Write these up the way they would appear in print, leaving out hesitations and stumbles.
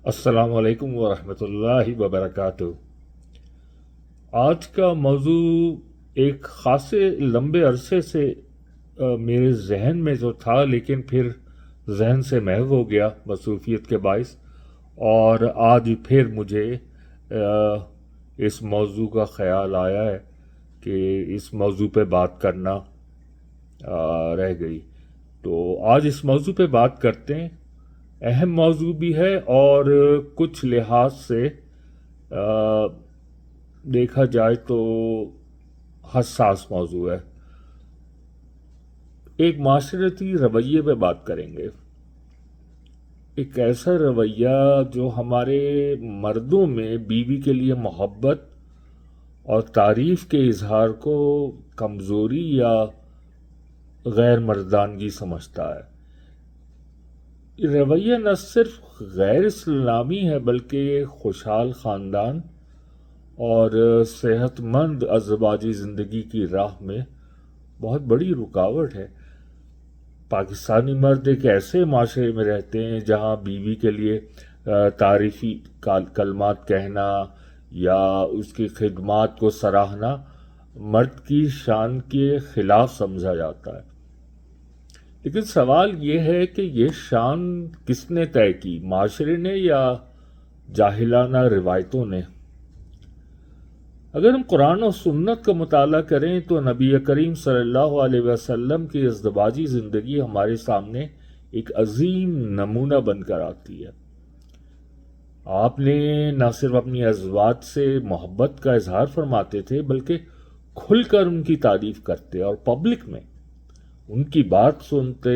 السلام علیکم ورحمۃ اللہ وبرکاتہ۔ آج کا موضوع ایک خاصے لمبے عرصے سے میرے ذہن میں جو تھا، لیکن پھر ذہن سے محو ہو گیا مصروفیت کے باعث، اور آج پھر مجھے اس موضوع کا خیال آیا ہے کہ اس موضوع پہ بات کرنا رہ گئی۔ تو آج اس موضوع پہ بات کرتے ہیں۔ اہم موضوع بھی ہے اور کچھ لحاظ سے دیکھا جائے تو حساس موضوع ہے۔ ایک معاشرتی رویے پہ بات کریں گے، ایک ایسا رویہ جو ہمارے مردوں میں بیوی کے لیے محبت اور تعریف کے اظہار کو کمزوری یا غیر مردانگی سمجھتا ہے۔ رویہ نہ صرف غیر اسلامی ہے بلکہ خوشحال خاندان اور صحت مند ازدواجی زندگی کی راہ میں بہت بڑی رکاوٹ ہے۔ پاکستانی مرد ایک ایسے معاشرے میں رہتے ہیں جہاں بیوی کے لیے تعریفی کلمات کہنا یا اس کی خدمات کو سراہنا مرد کی شان کے خلاف سمجھا جاتا ہے۔ لیکن سوال یہ ہے کہ یہ شان کس نے طے کی، معاشرے نے یا جاہلانہ روایتوں نے؟ اگر ہم قرآن و سنت کا مطالعہ کریں تو نبی کریم صلی اللہ علیہ وسلم کی ازدواجی زندگی ہمارے سامنے ایک عظیم نمونہ بن کر آتی ہے۔ آپ نے نہ صرف اپنی ازواج سے محبت کا اظہار فرماتے تھے بلکہ کھل کر ان کی تعریف کرتے اور پبلک میں ان کی بات سنتے،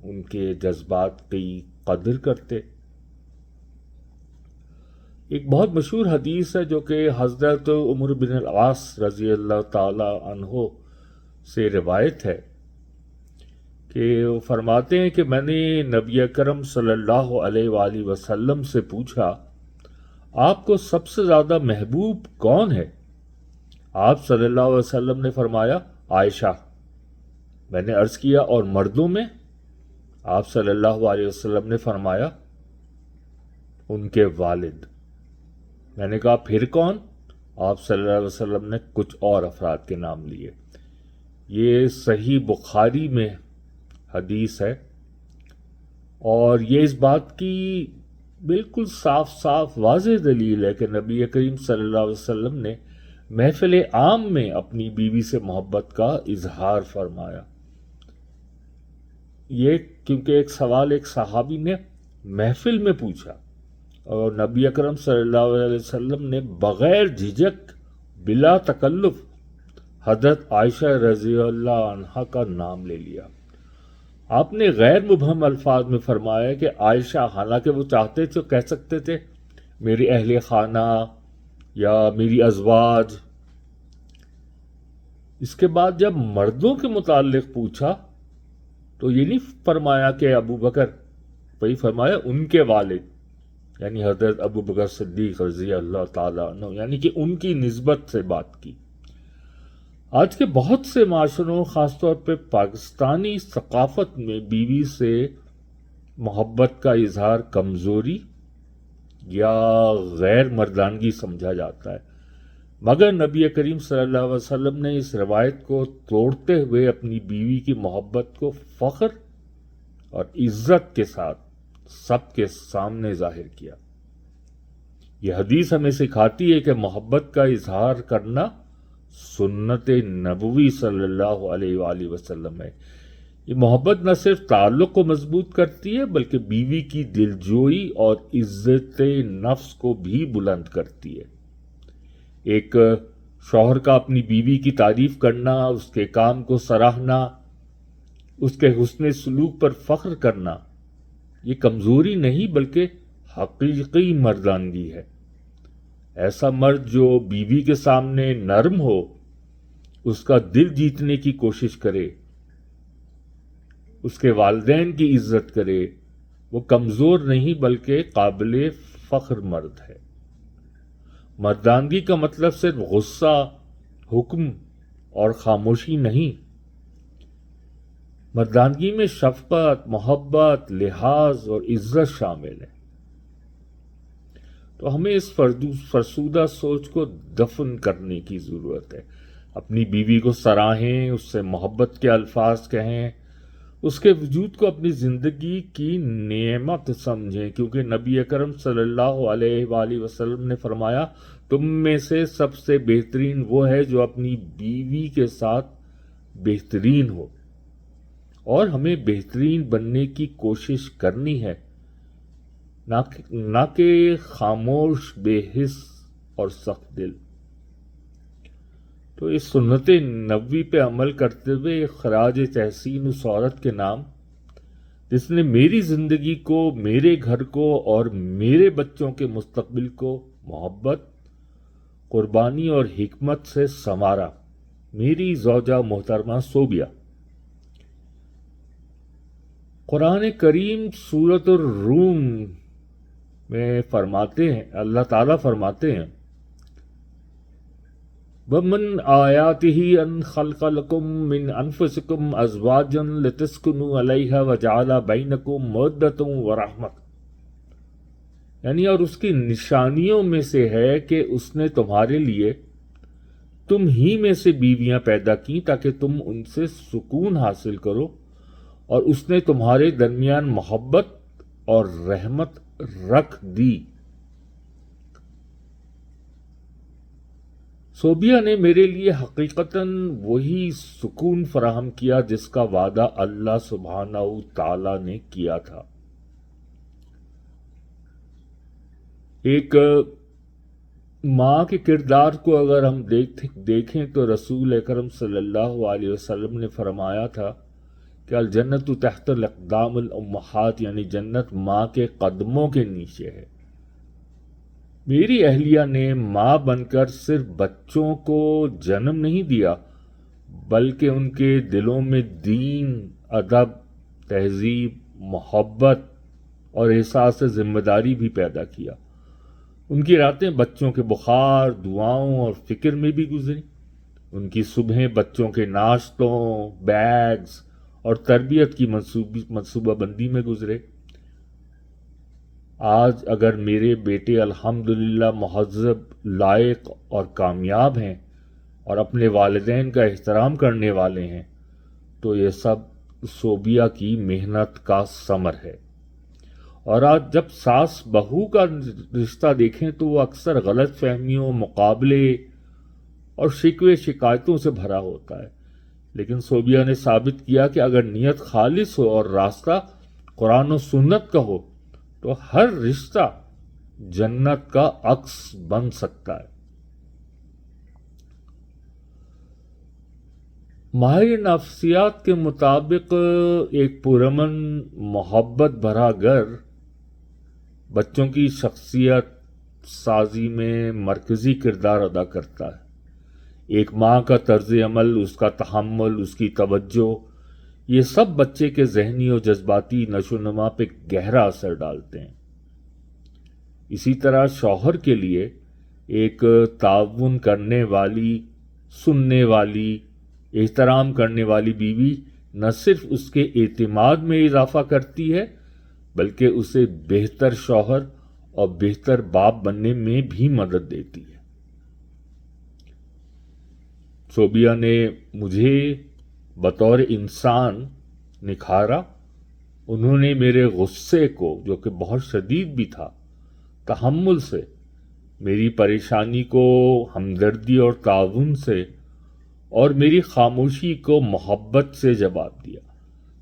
ان کے جذبات کی قدر کرتے۔ ایک بہت مشہور حدیث ہے جو کہ حضرت عمر بن العاص رضی اللہ تعالی عنہ سے روایت ہے کہ وہ فرماتے ہیں کہ میں نے نبی اکرم صلی اللہ علیہ وآلہ وسلم سے پوچھا، آپ کو سب سے زیادہ محبوب کون ہے؟ آپ صلی اللہ علیہ وسلم نے فرمایا، عائشہ۔ میں نے عرض کیا، اور مردوں میں؟ آپ صلی اللہ علیہ وسلم نے فرمایا، ان کے والد۔ میں نے کہا، پھر کون؟ آپ صلی اللہ علیہ وسلم نے کچھ اور افراد کے نام لیے۔ یہ صحیح بخاری میں حدیث ہے، اور یہ اس بات کی بالکل صاف صاف واضح دلیل ہے کہ نبی کریم صلی اللہ علیہ وسلم نے محفل عام میں اپنی بیوی سے محبت کا اظہار فرمایا۔ یہ کیونکہ ایک سوال ایک صحابی نے محفل میں پوچھا اور نبی اکرم صلی اللہ علیہ وسلم نے بغیر جھجک بلا تکلف حضرت عائشہ رضی اللہ عنہا کا نام لے لیا۔ آپ نے غیر مبہم الفاظ میں فرمایا کہ عائشہ، حالانکہ وہ چاہتے تو کہہ سکتے تھے میری اہل خانہ یا میری ازواج۔ اس کے بعد جب مردوں کے متعلق پوچھا تو یہ نہیں فرمایا کہ ابو بکر، وہی فرمایا ان کے والد، یعنی حضرت ابو بکر صدیق رضی اللہ تعالیٰ عنہ، یعنی کہ ان کی نسبت سے بات کی۔ آج کے بہت سے معاشروں، خاص طور پہ پاکستانی ثقافت میں، بیوی سے محبت کا اظہار کمزوری یا غیر مردانگی سمجھا جاتا ہے، مگر نبی کریم صلی اللہ علیہ وسلم نے اس روایت کو توڑتے ہوئے اپنی بیوی کی محبت کو فخر اور عزت کے ساتھ سب کے سامنے ظاہر کیا۔ یہ حدیث ہمیں سکھاتی ہے کہ محبت کا اظہار کرنا سنت نبوی صلی اللہ علیہ وآلہ وسلم ہے۔ یہ محبت نہ صرف تعلق کو مضبوط کرتی ہے بلکہ بیوی کی دلجوئی اور عزت نفس کو بھی بلند کرتی ہے۔ ایک شوہر کا اپنی بیوی کی تعریف کرنا، اس کے کام کو سراہنا، اس کے حسن سلوک پر فخر کرنا، یہ کمزوری نہیں بلکہ حقیقی مردانگی ہے۔ ایسا مرد جو بیوی کے سامنے نرم ہو، اس کا دل جیتنے کی کوشش کرے، اس کے والدین کی عزت کرے، وہ کمزور نہیں بلکہ قابل فخر مرد ہے۔ مردانگی کا مطلب صرف غصہ، حکم اور خاموشی نہیں۔ مردانگی میں شفقت، محبت، لحاظ اور عزت شامل ہے۔ تو ہمیں اس فرسودہ سوچ کو دفن کرنے کی ضرورت ہے. اپنی بیوی کو سراہیں، اس سے محبت کے الفاظ کہیں، اس کے وجود کو اپنی زندگی کی نعمت سمجھیں، کیونکہ نبی اکرم صلی اللہ علیہ وآلہ وسلم نے فرمایا تم میں سے سب سے بہترین وہ ہے جو اپنی بیوی کے ساتھ بہترین ہو. اور ہمیں بہترین بننے کی کوشش کرنی ہے، نہ کہ خاموش، بے حس اور سخت دل. تو اس سنت نبوی پہ عمل کرتے ہوئے خراج تحسین اس عورت کے نام جس نے میری زندگی کو، میرے گھر کو اور میرے بچوں کے مستقبل کو محبت، قربانی اور حکمت سے سنوارا، میری زوجہ محترمہ صوبیہ. قرآن کریم سورۃ الروم میں فرماتے ہیں، اللہ تعالیٰ فرماتے ہیں وَمِنْ آيَاتِهِ أَنْ خَلَقَ لَكُم مِّنْ أَنفُسِكُمْ أَزْوَاجًا لِتَسْكُنُوا عَلَيْهَا وَجَعَلَ بَيْنَكُم مَّوَدَّةً وَرَحْمَةً. یعنی اور اس کی نشانیوں میں سے ہے کہ اس نے تمہارے لیے تم ہی میں سے بیویاں پیدا کی تاکہ تم ان سے سکون حاصل کرو، اور اس نے تمہارے درمیان محبت اور رحمت رکھ دی. صوبیہ نے میرے لیے حقیقتاً وہی سکون فراہم کیا جس کا وعدہ اللہ سبحانہ تعالی نے کیا تھا. ایک ماں کے کردار کو اگر ہم دیکھیں تو رسول اکرم صلی اللہ علیہ وسلم نے فرمایا تھا کہ الجنت تحت الاقدام الامہات، یعنی جنت ماں کے قدموں کے نیچے ہے. میری اہلیہ نے ماں بن کر صرف بچوں کو جنم نہیں دیا بلکہ ان کے دلوں میں دین، ادب، تہذیب، محبت اور احساس ذمہ داری بھی پیدا کیا. ان کی راتیں بچوں کے بخار، دعاؤں اور فکر میں بھی گزری. ان کی صبحیں بچوں کے ناشتوں، بیگز اور تربیت کی منصوبہ بندی میں گزرے. آج اگر میرے بیٹے الحمدللہ مہذب، لائق اور کامیاب ہیں اور اپنے والدین کا احترام کرنے والے ہیں تو یہ سب صوبیہ کی محنت کا ثمر ہے. اور آج جب ساس بہو کا رشتہ دیکھیں تو وہ اکثر غلط فہمیوں، مقابلے اور شکوے شکایتوں سے بھرا ہوتا ہے. لیکن صوبیہ نے ثابت کیا کہ اگر نیت خالص ہو اور راستہ قرآن و سنت کا ہو تو ہر رشتہ جنت کا عکس بن سکتا ہے. ماہر نفسیات کے مطابق ایک پرامن، محبت بھرا گھر بچوں کی شخصیت سازی میں مرکزی کردار ادا کرتا ہے. ایک ماں کا طرز عمل، اس کا تحمل، اس کی توجہ، یہ سب بچے کے ذہنی اور جذباتی نشو و نما پہ گہرا اثر ڈالتے ہیں. اسی طرح شوہر کے لیے ایک تعاون کرنے والی، سننے والی، احترام کرنے والی بیوی نہ صرف اس کے اعتماد میں اضافہ کرتی ہے بلکہ اسے بہتر شوہر اور بہتر باپ بننے میں بھی مدد دیتی ہے. صوبیہ نے مجھے بطور انسان نکھارا. انہوں نے میرے غصے کو، جو کہ بہت شدید بھی تھا، تحمل سے، میری پریشانی کو ہمدردی اور تعاون سے، اور میری خاموشی کو محبت سے جواب دیا.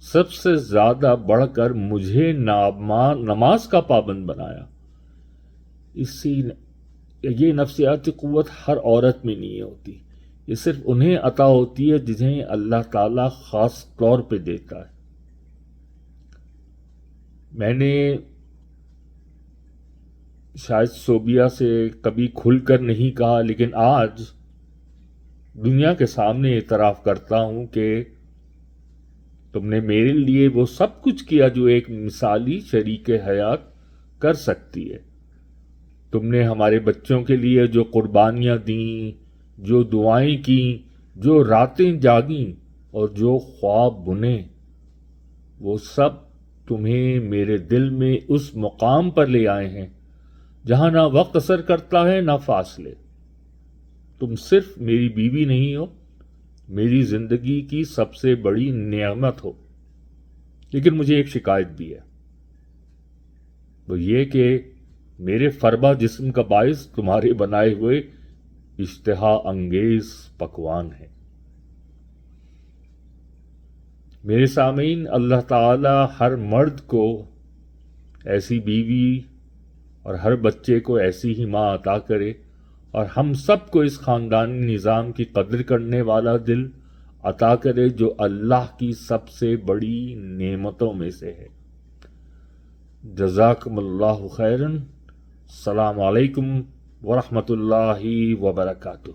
سب سے زیادہ بڑھ کر مجھے نماز کا پابند بنایا. یہ نفسیاتی قوت ہر عورت میں نہیں ہوتی، یہ صرف انہیں عطا ہوتی ہے جنہیں اللہ تعالیٰ خاص طور پہ دیتا ہے. میں نے شاید صوبیہ سے کبھی کھل کر نہیں کہا، لیکن آج دنیا کے سامنے اعتراف کرتا ہوں کہ تم نے میرے لیے وہ سب کچھ کیا جو ایک مثالی شریک حیات کر سکتی ہے. تم نے ہمارے بچوں کے لیے جو قربانیاں دیں، جو دعائیں کیں، جو راتیں جاگیں اور جو خواب بنے، وہ سب تمہیں میرے دل میں اس مقام پر لے آئے ہیں جہاں نہ وقت اثر کرتا ہے نہ فاصلے. تم صرف میری بیوی نہیں ہو، میری زندگی کی سب سے بڑی نعمت ہو. لیکن مجھے ایک شکایت بھی ہے، وہ یہ کہ میرے فربا جسم کا باعث تمہارے بنائے ہوئے اشتہا انگیز پکوان ہے. میرے سامعین، اللہ تعالی ہر مرد کو ایسی بیوی اور ہر بچے کو ایسی ہی ماں عطا کرے، اور ہم سب کو اس خاندانی نظام کی قدر کرنے والا دل عطا کرے جو اللہ کی سب سے بڑی نعمتوں میں سے ہے. جزاکم اللہ خیرن. السلام علیکم ورحمۃ اللہ وبرکاتہ.